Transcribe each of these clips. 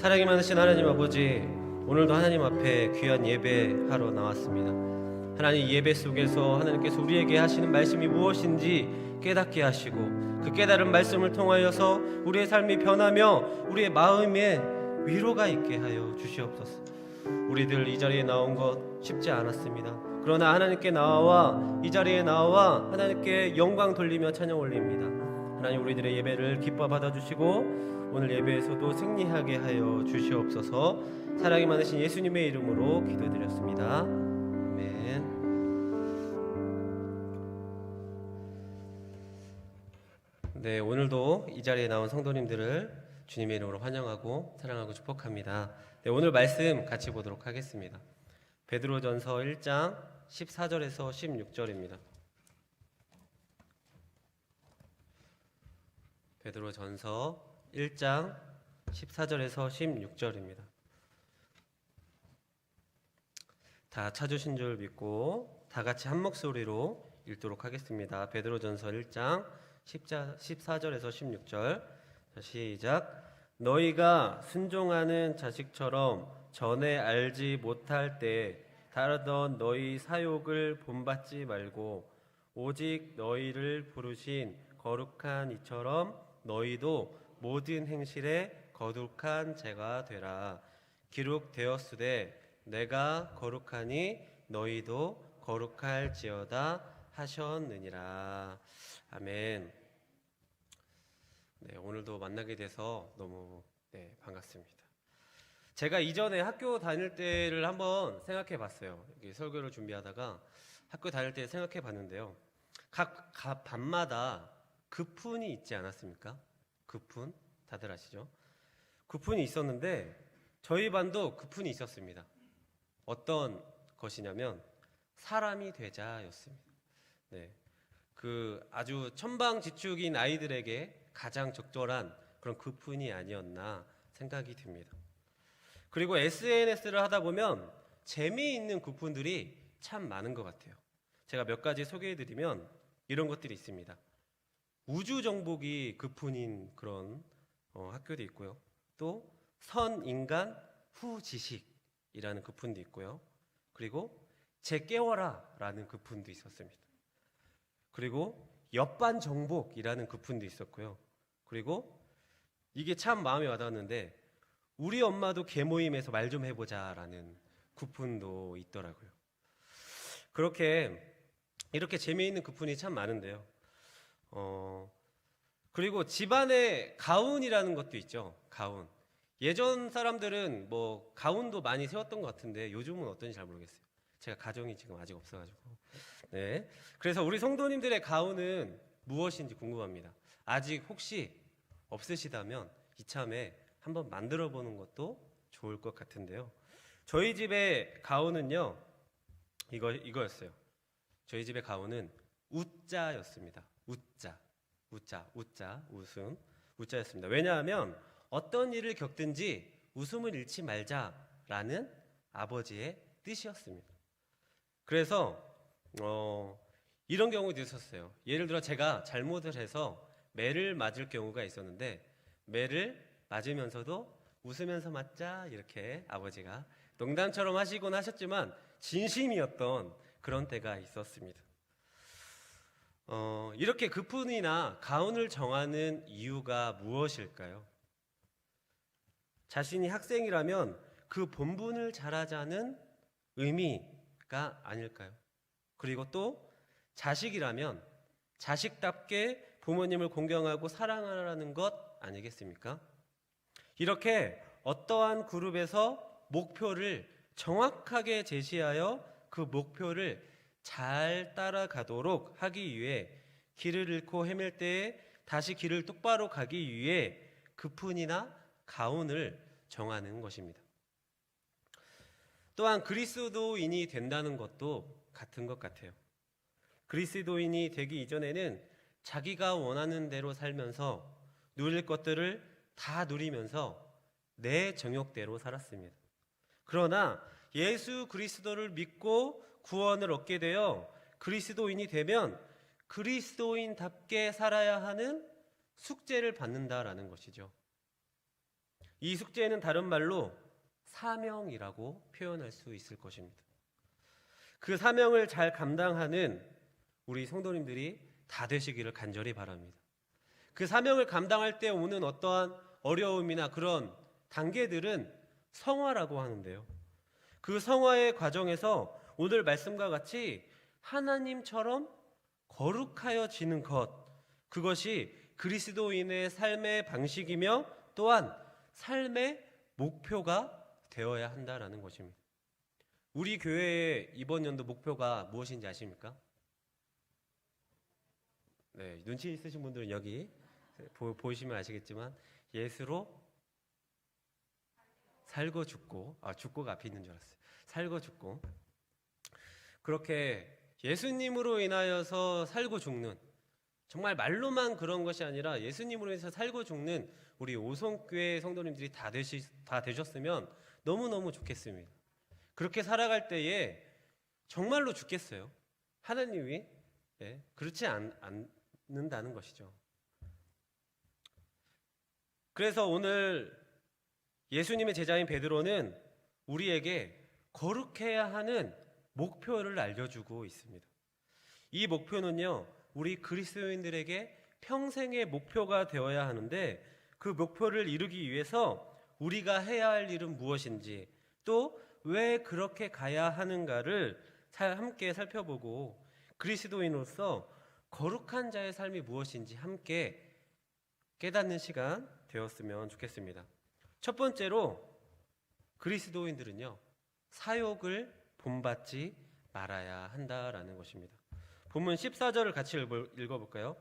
사랑이 많으신 하나님 아버지, 오늘도 하나님 앞에 귀한 예배하러 나왔습니다. 하나님, 예배 속에서 하나님께서 우리에게 하시는 말씀이 무엇인지 깨닫게 하시고, 그 깨달은 말씀을 통하여서 우리의 삶이 변하며 우리의 마음에 위로가 있게 하여 주시옵소서. 우리들 이 자리에 나온 것 쉽지 않았습니다. 그러나 하나님께 나와 이 자리에 나와 하나님께 영광 돌리며 찬양 올립니다. 하나님, 우리들의 예배를 기뻐 받아주시고 오늘 예배에서도 승리하게 하여 주시옵소서. 사랑이 많으신 예수님의 이름으로 기도드렸습니다. 아멘. 네, 오늘도 이 자리에 나온 성도님들을 주님의 이름으로 환영하고 사랑하고 축복합니다. 네, 오늘 말씀 같이 보도록 하겠습니다. 베드로전서 1장 14절에서 16절입니다. 베드로전서 1장 14절에서 16절입니다. 다 찾으신 줄 믿고 다 같이 한 목소리로 읽도록 하겠습니다. 베드로전서 1장 14절에서 16절. 시작. 너희가 순종하는 자식처럼 전에 알지 못할 때 다르던 너희 사욕을 본받지 말고 오직 너희를 부르신 거룩한 이처럼 너희도 모든 행실에 거룩한 자가 되라. 기록되었으되 내가 거룩하니 너희도 거룩할지어다 하셨느니라. 아멘. 네, 오늘도 만나게 돼서 너무 반갑습니다. 제가 이전에 학교 다닐 때를 한번 생각해 봤어요. 설교를 준비하다가 학교 다닐 때 생각해 봤는데요. 각 반마다 급훈이 있지 않았습니까? 급훈, 다들 아시죠? 급훈이 있었는데 저희 반도 급훈이 있었습니다. 어떤 것이냐면 사람이 되자였습니다. 네, 그 아주 천방지축인 아이들에게 가장 적절한 그런 급훈이 아니었나 생각이 듭니다. 그리고 SNS를 하다 보면 재미있는 급훈들이 참 많은 것 같아요. 제가 몇 가지 소개해드리면 이런 것들이 있습니다. 우주정복이 급훈인 그런 학교도 있고요. 또 선인간 후지식이라는 급훈도 있고요. 그리고 제깨워라 라는 급훈도 있었습니다. 그리고 옆반정복이라는 급훈도 있었고요. 그리고 이게 참 마음에 와닿았는데 우리 엄마도 개모임에서 말 좀 해보자 라는 급훈도 있더라고요. 이렇게 재미있는 급훈이 참 많은데요. 그리고 집안에 가훈이라는 것도 있죠. 가훈. 예전 사람들은 뭐 가훈도 많이 세웠던 것 같은데 요즘은 어떤지 잘 모르겠어요. 제가 가정이 지금 아직 없어가지고. 네. 그래서 우리 성도님들의 가훈은 무엇인지 궁금합니다. 아직 혹시 없으시다면 이참에 한번 만들어 보는 것도 좋을 것 같은데요. 저희 집의 가훈은요, 이거였어요. 저희 집의 가훈은 우자였습니다. 웃음, 우자였습니다. 왜냐하면 어떤 일을 겪든지 웃음을 잃지 말자라는 아버지의 뜻이었습니다. 그래서 이런 경우도 있었어요. 예를 들어 제가 잘못을 해서 매를 맞을 경우가 있었는데 매를 맞으면서도 웃으면서 맞자 이렇게 아버지가 농담처럼 하시곤 하셨지만 진심이었던 그런 때가 있었습니다. 이렇게 급훈이나 가훈을 정하는 이유가 무엇일까요? 자신이 학생이라면 그 본분을 잘하자는 의미가 아닐까요? 그리고 또 자식이라면 자식답게 부모님을 공경하고 사랑하라는 것 아니겠습니까? 이렇게 어떠한 그룹에서 목표를 정확하게 제시하여 그 목표를 잘 따라가도록 하기 위해 길을 잃고 헤맬 때에 다시 길을 똑바로 가기 위해 급훈이나 가훈을 정하는 것입니다. 또한 그리스도인이 된다는 것도 같은 것 같아요. 그리스도인이 되기 이전에는 자기가 원하는 대로 살면서 누릴 것들을 다 누리면서 내 정욕대로 살았습니다. 그러나 예수 그리스도를 믿고 구원을 얻게 되어 그리스도인이 되면 그리스도인답게 살아야 하는 숙제를 받는다라는 것이죠. 이 숙제는 다른 말로 사명이라고 표현할 수 있을 것입니다. 그 사명을 잘 감당하는 우리 성도님들이 다 되시기를 간절히 바랍니다. 그 사명을 감당할 때 오는 어떠한 어려움이나 그런 단계들은 성화라고 하는데요. 그 성화의 과정에서 오늘 말씀과 같이 하나님처럼 거룩하여지는 것, 그것이 그리스도인의 삶의 방식이며 또한 삶의 목표가 되어야 한다라는 것입니다. 우리 교회의 이번 연도 목표가 무엇인지 아십니까? 네, 눈치 있으신 분들은 여기 보시면 아시겠지만 예수로 살고 죽고, 죽고가 앞에 있는 줄 알았어요. 살고 죽고, 그렇게 예수님으로 인하여서 살고 죽는, 정말 말로만 그런 것이 아니라 예수님으로 인해서 살고 죽는 우리 오송교회 성도님들이 다 되셨으면 너무너무 좋겠습니다. 그렇게 살아갈 때에 정말로 죽겠어요. 하나님이 그렇지 않는다는 것이죠. 그래서 오늘 예수님의 제자인 베드로는 우리에게 거룩해야 하는 목표를 알려주고 있습니다. 이 목표는요, 우리 그리스도인들에게 평생의 목표가 되어야 하는데, 그 목표를 이루기 위해서 우리가 해야 할 일은 무엇인지, 또 왜 그렇게 가야 하는가를 함께 살펴보고 그리스도인으로서 거룩한 자의 삶이 무엇인지 함께 깨닫는 시간 되었으면 좋겠습니다. 첫 번째로 그리스도인들은요, 사욕을 본받지 말아야 한다라는 것입니다. 본문 14절을 같이 읽어볼까요?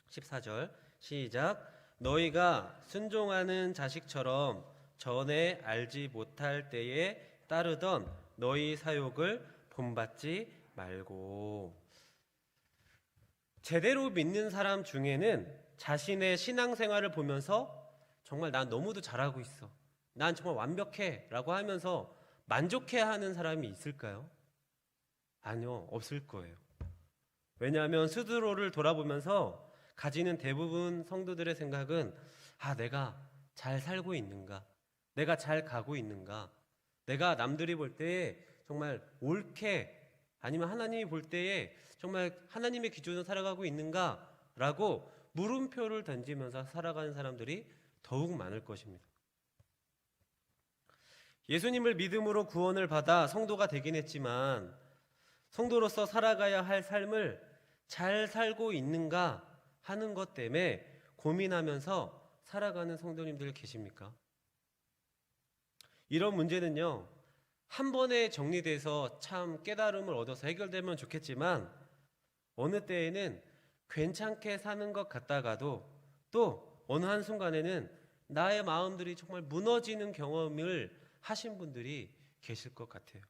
14절 시작. 너희가 순종하는 자식처럼 전에 알지 못할 때에 따르던 너희 사욕을 본받지 말고. 제대로 믿는 사람 중에는 자신의 신앙생활을 보면서 정말 난 너무도 잘하고 있어, 난 정말 완벽해 라고 하면서 만족해하는 사람이 있을까요? 아니요, 없을 거예요. 왜냐하면 스스로를 돌아보면서 가지는 대부분 성도들의 생각은 내가 잘 살고 있는가, 내가 잘 가고 있는가, 내가 남들이 볼 때에 정말 옳게, 아니면 하나님이 볼 때에 정말 하나님의 기준으로 살아가고 있는가 라고 물음표를 던지면서 살아가는 사람들이 더욱 많을 것입니다. 예수님을 믿음으로 구원을 받아 성도가 되긴 했지만 성도로서 살아가야 할 삶을 잘 살고 있는가 하는 것 때문에 고민하면서 살아가는 성도님들 계십니까? 이런 문제는요, 한 번에 정리돼서 참 깨달음을 얻어서 해결되면 좋겠지만 어느 때에는 괜찮게 사는 것 같다가도 또 어느 한순간에는 나의 마음들이 정말 무너지는 경험을 하신 분들이 계실 것 같아요.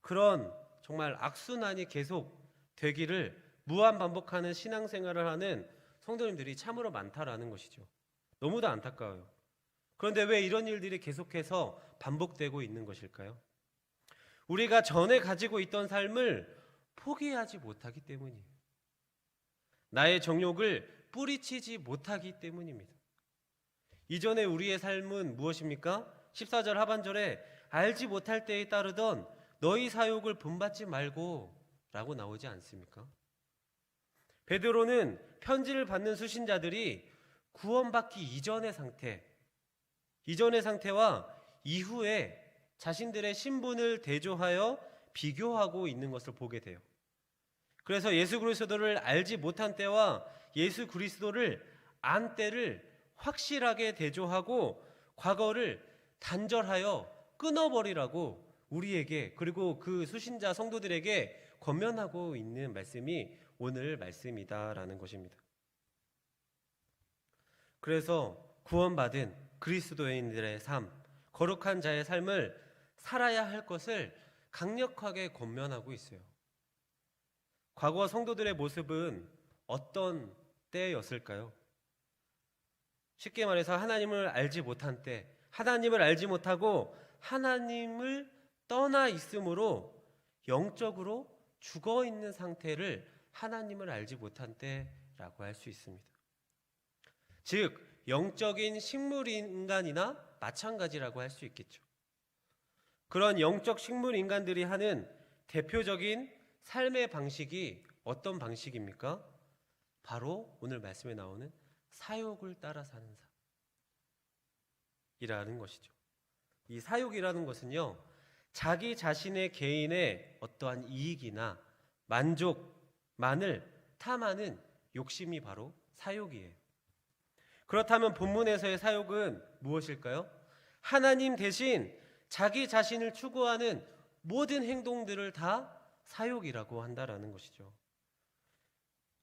그런 정말 악순환이 계속 되기를 무한 반복하는 신앙생활을 하는 성도님들이 참으로 많다라는 것이죠. 너무도 안타까워요. 그런데 왜 이런 일들이 계속해서 반복되고 있는 것일까요? 우리가 전에 가지고 있던 삶을 포기하지 못하기 때문이에요. 나의 정욕을 뿌리치지 못하기 때문입니다. 이전에 우리의 삶은 무엇입니까? 14절 하반절에 알지 못할 때에 따르던 너희 사욕을 본받지 말고 라고 나오지 않습니까? 베드로는 편지를 받는 수신자들이 구원받기 이전의 상태와 이후에 자신들의 신분을 대조하여 비교하고 있는 것을 보게 돼요. 그래서 예수 그리스도를 알지 못한 때와 예수 그리스도를 안 때를 확실하게 대조하고 과거를 단절하여 끊어버리라고 우리에게, 그리고 그 수신자 성도들에게 권면하고 있는 말씀이 오늘 말씀이다라는 것입니다. 그래서 구원받은 그리스도인들의 삶, 거룩한 자의 삶을 살아야 할 것을 강력하게 권면하고 있어요. 과거 성도들의 모습은 어떤 때였을까요? 쉽게 말해서 하나님을 알지 못한 때, 하나님을 알지 못하고 하나님을 떠나 있으므로 영적으로 죽어 있는 상태를 하나님을 알지 못한 때라고 할 수 있습니다. 즉 영적인 식물 인간이나 마찬가지라고 할 수 있겠죠. 그런 영적 식물 인간들이 하는 대표적인 삶의 방식이 어떤 방식입니까? 바로 오늘 말씀에 나오는 사욕을 따라 사는 삶이라는 것이죠. 이 사욕이라는 것은요, 자기 자신의 개인의 어떠한 이익이나 만족만을 탐하는 욕심이 바로 사욕이에요. 그렇다면 본문에서의 사욕은 무엇일까요? 하나님 대신 자기 자신을 추구하는 모든 행동들을 다 사욕이라고 한다라는 것이죠.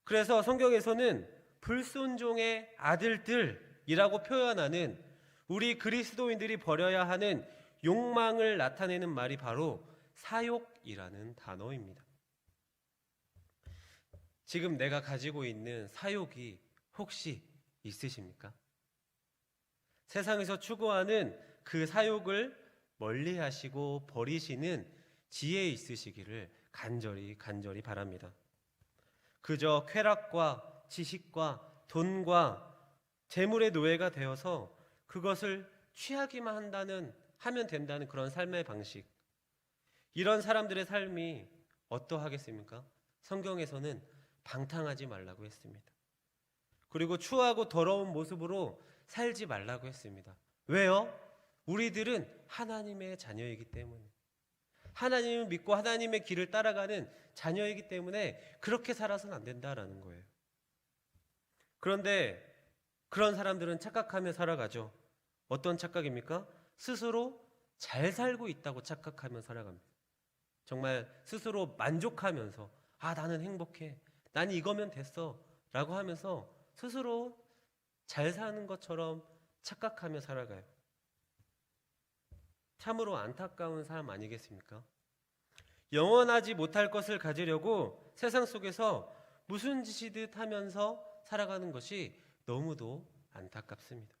그래서 성경에서는 불순종의 아들들이라고 표현하는 우리 그리스도인들이 버려야 하는 욕망을 나타내는 말이 바로 사욕이라는 단어입니다. 지금 내가 가지고 있는 사욕이 혹시 있으십니까? 세상에서 추구하는 그 사욕을 멀리 하시고 버리시는 지혜 있으시기를 간절히 바랍니다. 그저 쾌락과 지식과 돈과 재물의 노예가 되어서 그것을 취하기만 하면 된다는 그런 삶의 방식, 이런 사람들의 삶이 어떠하겠습니까? 성경에서는 방탕하지 말라고 했습니다. 그리고 추하고 더러운 모습으로 살지 말라고 했습니다. 왜요? 우리들은 하나님의 자녀이기 때문에, 하나님을 믿고 하나님의 길을 따라가는 자녀이기 때문에 그렇게 살아서는 안 된다라는 거예요. 그런데 그런 사람들은 착각하며 살아가죠. 어떤 착각입니까? 스스로 잘 살고 있다고 착각하며 살아갑니다. 정말 스스로 만족하면서 나는 행복해, 난 이거면 됐어 라고 하면서 스스로 잘 사는 것처럼 착각하며 살아가요. 참으로 안타까운 삶 아니겠습니까? 영원하지 못할 것을 가지려고 세상 속에서 무슨 짓이듯 하면서 살아가는 것이 너무도 안타깝습니다.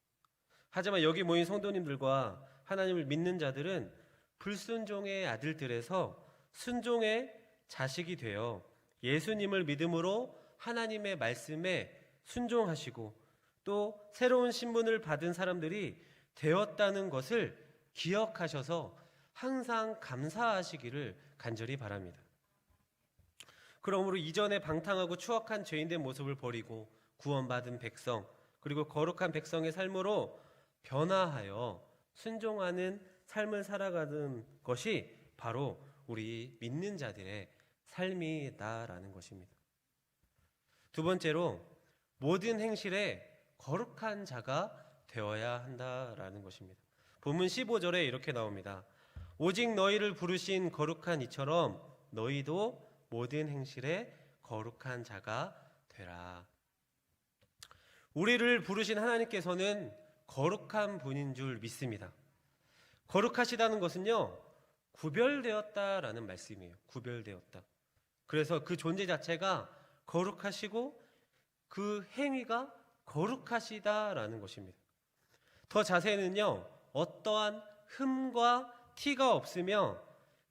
하지만 여기 모인 성도님들과 하나님을 믿는 자들은 불순종의 아들들에서 순종의 자식이 되어 예수님을 믿음으로 하나님의 말씀에 순종하시고 또 새로운 신분을 받은 사람들이 되었다는 것을 기억하셔서 항상 감사하시기를 간절히 바랍니다. 그러므로 이전에 방탕하고 추악한 죄인된 모습을 버리고 구원받은 백성, 그리고 거룩한 백성의 삶으로 변화하여 순종하는 삶을 살아가는 것이 바로 우리 믿는 자들의 삶이다라는 것입니다. 두 번째로, 모든 행실에 거룩한 자가 되어야 한다라는 것입니다. 본문 15절에 이렇게 나옵니다. 오직 너희를 부르신 거룩한 이처럼 너희도 모든 행실에 거룩한 자가 되라. 우리를 부르신 하나님께서는 거룩한 분인 줄 믿습니다. 거룩하시다는 것은요, 구별되었다라는 말씀이에요. 구별되었다. 그래서 그 존재 자체가 거룩하시고 그 행위가 거룩하시다라는 것입니다. 더 자세히는요, 어떠한 흠과 티가 없으며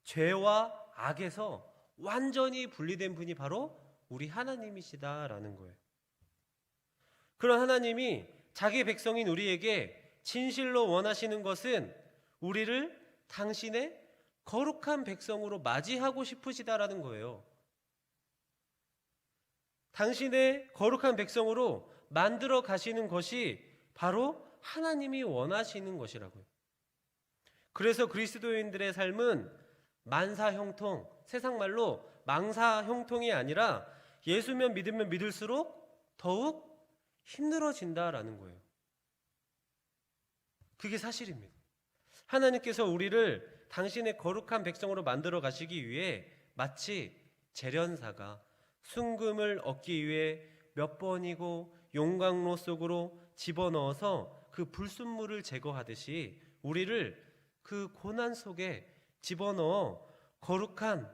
죄와 악에서 완전히 분리된 분이 바로 우리 하나님이시다라는 거예요. 그런 하나님이 자기 백성인 우리에게 진실로 원하시는 것은 우리를 당신의 거룩한 백성으로 맞이하고 싶으시다라는 거예요. 당신의 거룩한 백성으로 만들어 가시는 것이 바로 하나님이 원하시는 것이라고요. 그래서 그리스도인들의 삶은 만사형통, 세상 말로 망사형통이 아니라 예수면 믿으면 믿을수록 더욱 힘들어진다라는 거예요. 그게 사실입니다. 하나님께서 우리를 당신의 거룩한 백성으로 만들어 가시기 위해 마치 재련사가 순금을 얻기 위해 몇 번이고 용광로 속으로 집어넣어서 그 불순물을 제거하듯이 우리를 그 고난 속에 집어넣어 거룩한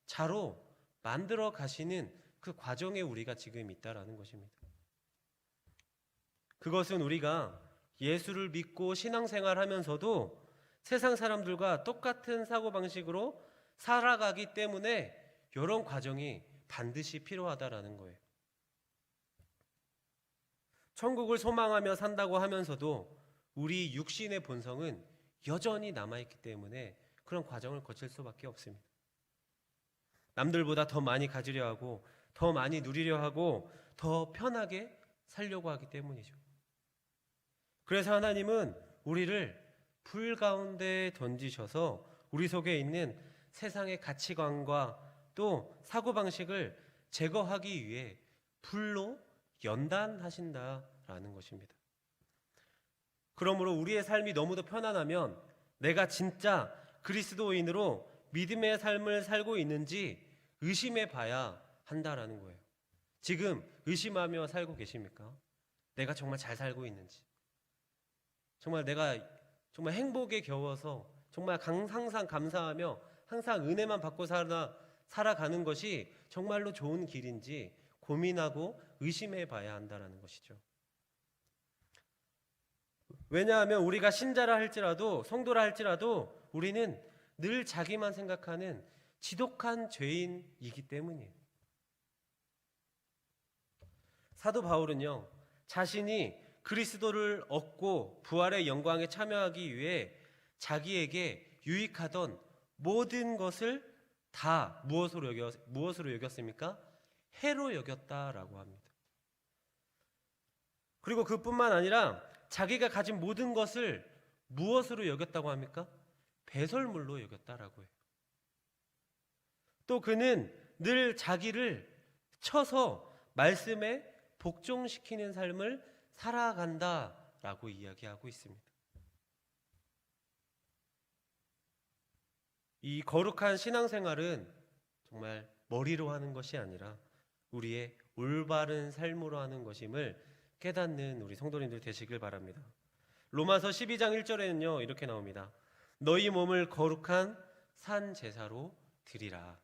자로 만들어 가시는 그 과정에 우리가 지금 있다라는 것입니다. 그것은 우리가 예수를 믿고 신앙생활 하면서도 세상 사람들과 똑같은 사고방식으로 살아가기 때문에 이런 과정이 반드시 필요하다라는 거예요. 천국을 소망하며 산다고 하면서도 우리 육신의 본성은 여전히 남아있기 때문에 그런 과정을 거칠 수밖에 없습니다. 남들보다 더 많이 가지려 하고 더 많이 누리려 하고 더 편하게 살려고 하기 때문이죠. 그래서 하나님은 우리를 불 가운데 던지셔서 우리 속에 있는 세상의 가치관과 또 사고방식을 제거하기 위해 불로 연단하신다라는 것입니다. 그러므로 우리의 삶이 너무도 편안하면 내가 진짜 그리스도인으로 믿음의 삶을 살고 있는지 의심해 봐야 한다라는 거예요. 지금 의심하며 살고 계십니까? 내가 정말 잘 살고 있는지, 정말 내가 정말 행복에 겨워서 정말 항상 감사하며 항상 은혜만 받고 살아가는 것이 정말로 좋은 길인지 고민하고 의심해 봐야 한다는 것이죠. 왜냐하면 우리가 신자라 할지라도 성도라 할지라도 우리는 늘 자기만 생각하는 지독한 죄인이기 때문이에요. 사도 바울은요, 자신이 그리스도를 얻고 부활의 영광에 참여하기 위해 자기에게 유익하던 모든 것을 다 무엇으로 여겼습니까? 해로 여겼다라고 합니다. 그리고 그뿐만 아니라 자기가 가진 모든 것을 무엇으로 여겼다고 합니까? 배설물로 여겼다라고 해요. 또 그는 늘 자기를 쳐서 말씀에 복종시키는 삶을 살아간다라고 이야기하고 있습니다. 이 거룩한 신앙생활은 정말 머리로 하는 것이 아니라 우리의 올바른 삶으로 하는 것임을 깨닫는 우리 성도님들 되시길 바랍니다. 로마서 12장 1절에는요 이렇게 나옵니다. 너희 몸을 거룩한 산 제사로 드리라.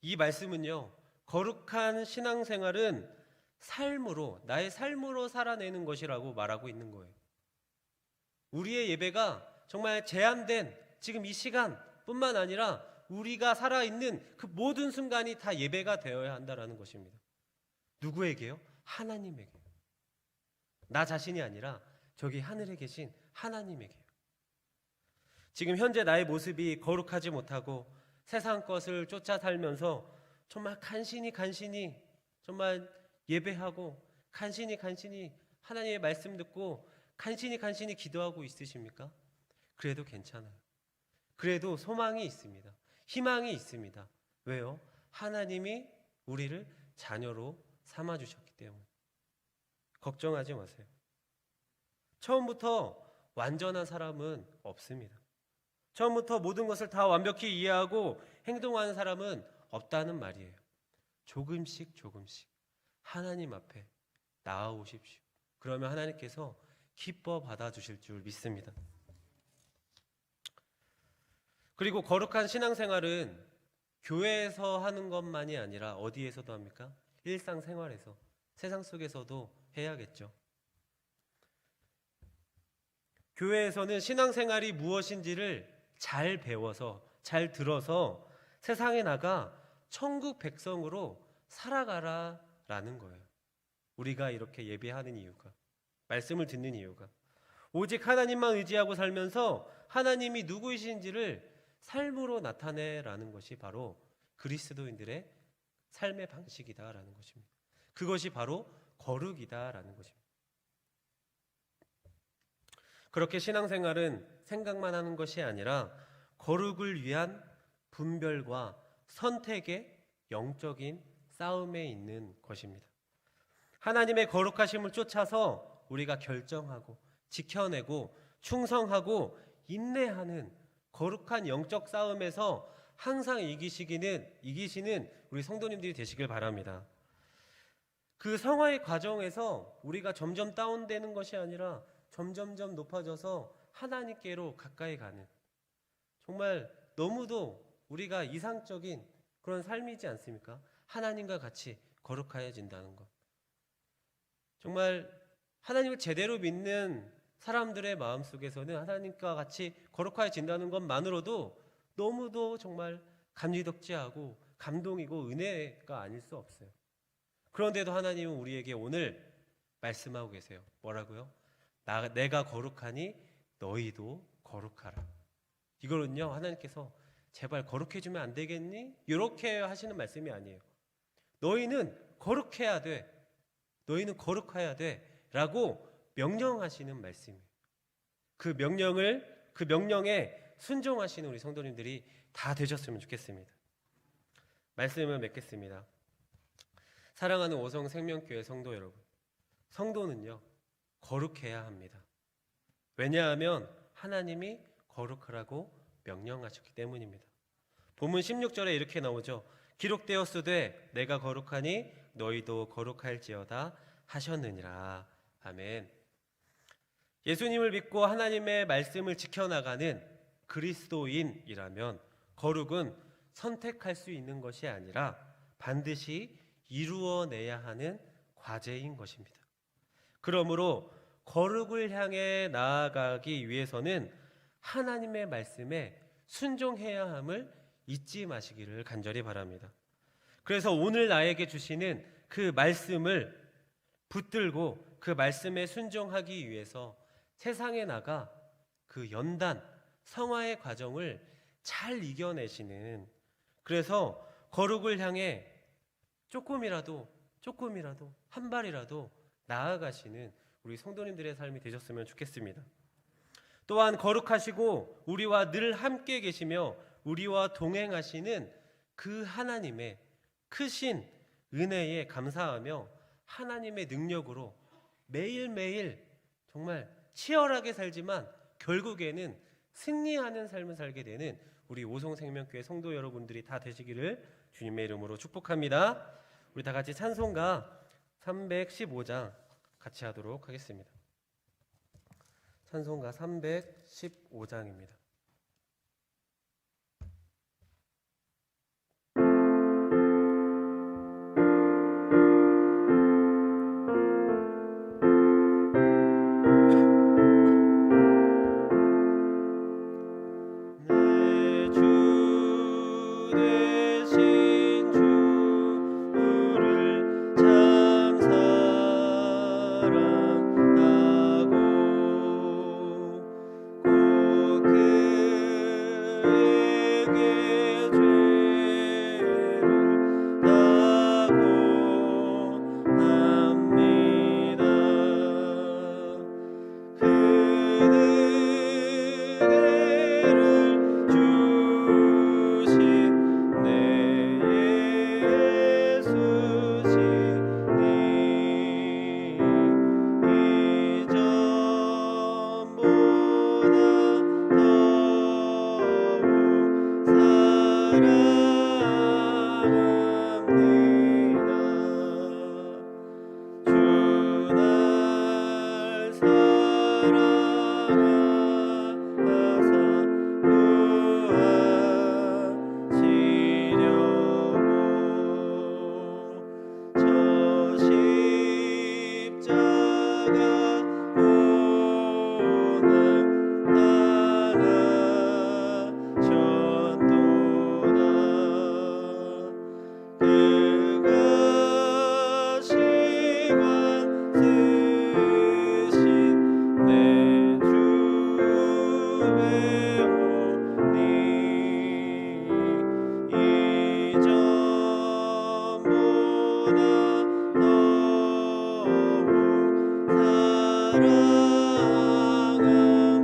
이 말씀은요, 거룩한 신앙생활은 삶으로, 나의 삶으로 살아내는 것이라고 말하고 있는 거예요. 우리의 예배가 정말 제한된 지금 이 시간뿐만 아니라 우리가 살아있는 그 모든 순간이 다 예배가 되어야 한다는 것입니다. 누구에게요? 하나님에게요. 나 자신이 아니라 저기 하늘에 계신 하나님에게요. 지금 현재 나의 모습이 거룩하지 못하고 세상 것을 쫓아 살면서 정말 간신히 정말 예배하고 간신히 하나님의 말씀 듣고 간신히 기도하고 있으십니까? 그래도 괜찮아요. 그래도 소망이 있습니다. 희망이 있습니다. 왜요? 하나님이 우리를 자녀로 삼아주셨기 때문에. 걱정하지 마세요. 처음부터 완전한 사람은 없습니다. 처음부터 모든 것을 다 완벽히 이해하고 행동하는 사람은 없다는 말이에요. 조금씩 하나님 앞에 나아오십시오. 그러면 하나님께서 기뻐 받아주실 줄 믿습니다. 그리고 거룩한 신앙생활은 교회에서 하는 것만이 아니라 어디에서도 합니까? 일상생활에서, 세상 속에서도 해야겠죠. 교회에서는 신앙생활이 무엇인지를 잘 배워서, 잘 들어서 세상에 나가 천국 백성으로 살아가라라는 거예요. 우리가 이렇게 예배하는 이유가, 말씀을 듣는 이유가 오직 하나님만 의지하고 살면서 하나님이 누구이신지를 삶으로 나타내라는 것이 바로 그리스도인들의 삶의 방식이다라는 것입니다. 그것이 바로 거룩이다라는 것입니다. 그렇게 신앙생활은 생각만 하는 것이 아니라 거룩을 위한 분별과 선택의 영적인 싸움에 있는 것입니다. 하나님의 거룩하심을 쫓아서 우리가 결정하고 지켜내고 충성하고 인내하는 거룩한 영적 싸움에서 항상 이기시는 우리 성도님들이 되시길 바랍니다. 그 성화의 과정에서 우리가 점점 다운되는 것이 아니라 점점점 높아져서 하나님께로 가까이 가는, 정말 너무도 우리가 이상적인 그런 삶이지 않습니까? 하나님과 같이 거룩해진다는 것. 정말 하나님을 제대로 믿는 사람들의 마음속에서는 하나님과 같이 거룩해진다는 것만으로도 너무도 정말 감리덕지하고 감동이고 은혜가 아닐 수 없어요. 그런데도 하나님은 우리에게 오늘 말씀하고 계세요. 뭐라고요? 내가 거룩하니 너희도 거룩하라. 이거는요, 하나님께서 제발 거룩해주면 안 되겠니? 이렇게 하시는 말씀이 아니에요. 너희는 거룩해야 돼. 너희는 거룩해야 돼. 라고 명령하시는 말씀이에요. 그 명령에 순종하시는 우리 성도님들이 다 되셨으면 좋겠습니다. 말씀을 맺겠습니다. 사랑하는 오성 생명교회 성도 여러분, 성도는요 거룩해야 합니다. 왜냐하면 하나님이 거룩하라고 명령하셨기 때문입니다. 본문 16절에 이렇게 나오죠. 기록되었으되 내가 거룩하니 너희도 거룩할지어다 하셨느니라. 아멘. 예수님을 믿고 하나님의 말씀을 지켜나가는 그리스도인이라면 거룩은 선택할 수 있는 것이 아니라 반드시 이루어내야 하는 과제인 것입니다. 그러므로 거룩을 향해 나아가기 위해서는 하나님의 말씀에 순종해야 함을 잊지 마시기를 간절히 바랍니다. 그래서 오늘 나에게 주시는 그 말씀을 붙들고 그 말씀에 순종하기 위해서 세상에 나가 그 연단, 성화의 과정을 잘 이겨내시는, 그래서 거룩을 향해 조금이라도 한 발이라도 나아가시는 우리 성도님들의 삶이 되셨으면 좋겠습니다. 또한 거룩하시고 우리와 늘 함께 계시며 우리와 동행하시는 그 하나님의 크신 은혜에 감사하며 하나님의 능력으로 매일매일 정말 치열하게 살지만 결국에는 승리하는 삶을 살게 되는 우리 오송생명교회 성도 여러분들이 다 되시기를 주님의 이름으로 축복합니다. 우리 다 같이 찬송가 315장 같이 하도록 하겠습니다. 찬송가 315장입니다. 사랑합니다.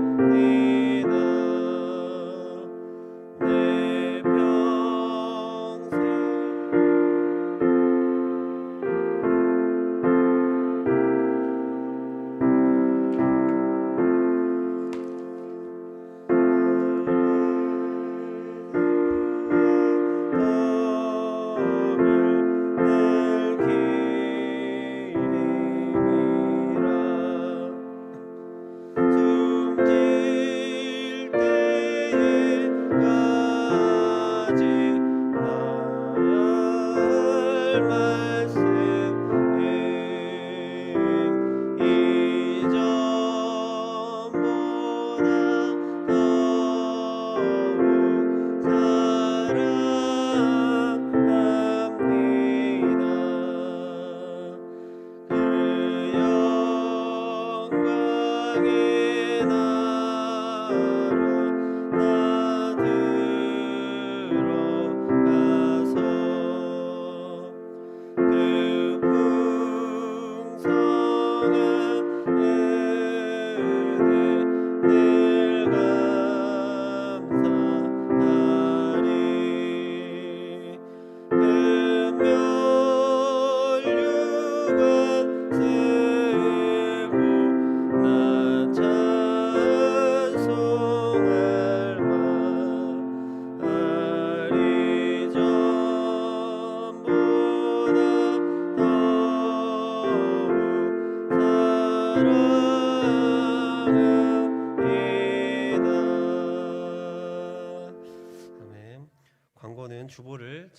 주보를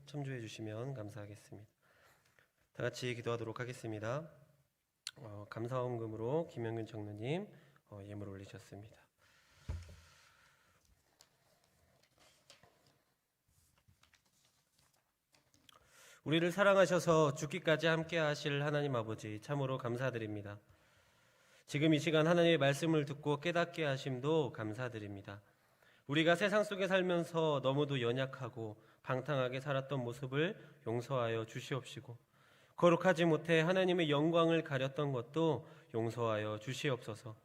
참조해 주시면 감사하겠습니다. 다 같이 기도하도록 하겠습니다. 감사원금으로 김영균 장로님 예물 올리셨습니다. 우리를 사랑하셔서 죽기까지 함께 하실 하나님 아버지 참으로 감사드립니다. 지금 이 시간 하나님의 말씀을 듣고 깨닫게 하심도 감사드립니다. 우리가 세상 속에 살면서 너무도 연약하고 방탕하게 살았던 모습을 용서하여 주시옵시고, 거룩하지 못해 하나님의 영광을 가렸던 것도 용서하여 주시옵소서.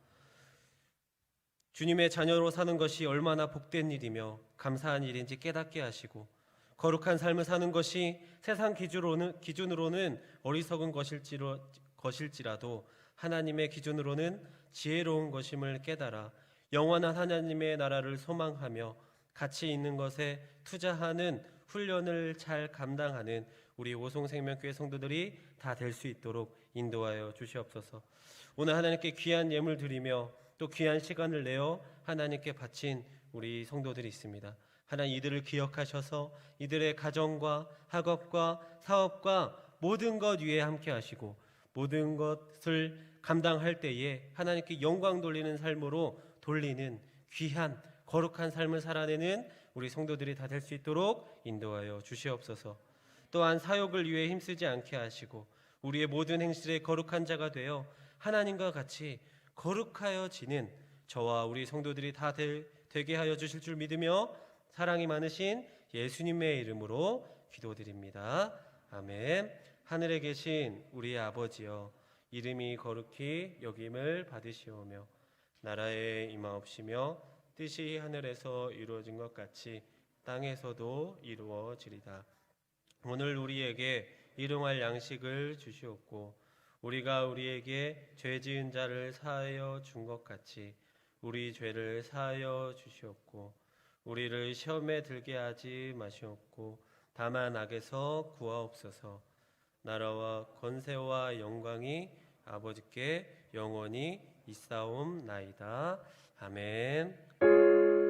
주님의 자녀로 사는 것이 얼마나 복된 일이며 감사한 일인지 깨닫게 하시고, 거룩한 삶을 사는 것이 세상 기준으로는 어리석은 것일지라도 하나님의 기준으로는 지혜로운 것임을 깨달아 영원한 하나님의 나라를 소망하며 가치 있는 것에 투자하는 훈련을 잘 감당하는 우리 오송생명교회 성도들이 다 될 수 있도록 인도하여 주시옵소서. 오늘 하나님께 귀한 예물 드리며 또 귀한 시간을 내어 하나님께 바친 우리 성도들이 있습니다. 하나님, 이들을 기억하셔서 이들의 가정과 학업과 사업과 모든 것 위에 함께 하시고, 모든 것을 감당할 때에 하나님께 영광 돌리는 삶으로 돌리는 귀한 거룩한 삶을 살아내는 우리 성도들이 다 될 수 있도록 인도하여 주시옵소서. 또한 사역을 위해 힘쓰지 않게 하시고 우리의 모든 행실에 거룩한 자가 되어 하나님과 같이 거룩하여지는 저와 우리 성도들이 다 되게 하여 주실 줄 믿으며 사랑이 많으신 예수님의 이름으로 기도드립니다. 아멘. 하늘에 계신 우리의 아버지여, 이름이 거룩히 여김을 받으시오며 나라에 임하옵시며 뜻이 하늘에서 이루어진 것 같이 땅에서도 이루어지리다. 오늘 우리에게 일용할 양식을 주시옵고 우리가 우리에게 죄 지은 자를 사하여 준 것 같이 우리 죄를 사하여 주시옵고 우리를 시험에 들게 하지 마시옵고 다만 악에서 구하옵소서. 나라와 권세와 영광이 아버지께 영원히 있사옵나이다. 아멘.